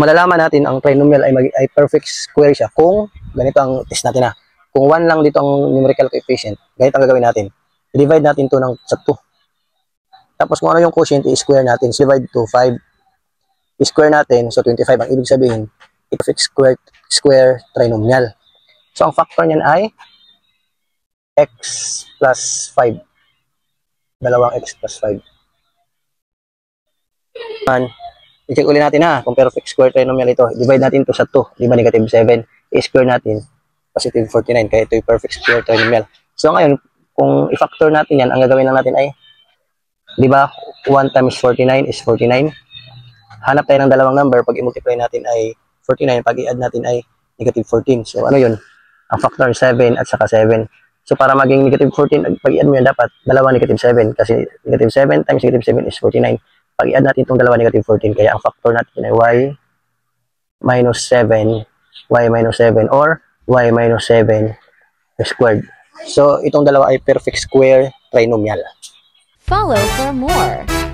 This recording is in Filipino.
malalaman natin ang trinomial ay perfect square siya kung ganito ang test natin na. Kung 1 lang dito ang numerical coefficient, ganito ang gagawin natin. I-divide natin ito sa 2. Tapos kung ano yung quotient, i-square natin. Divide to 5. I-square natin, so 25. Ang ibig sabihin, perfect square trinomial. So ang factor niyan ay x plus 5. Dalawang x plus 5. I-check ulit natin kung perfect square trinomial ito. Divide natin ito sa 2. Di ba negative 7? I-square natin, positive 49. Kaya ito yung perfect square trinomial. So ngayon, kung i-factor natin yan, ang gagawin lang natin ay, di ba, 1 times 49 is 49. Hanap tayo ng dalawang number. Pag i-multiply natin ay 49. Pag i-add natin ay negative 14. So ano yun? Ang factor 7 at saka 7. So para maging negative 14, pag i-add mo yan, dapat dalawang negative 7. Kasi negative 7 times negative 7 is 49. Pag i-add natin itong dalawa negative 14. Kaya ang factor natin ay y minus 7 or y minus 7 squared. So itong dalawa ay perfect square trinomial. Follow for more.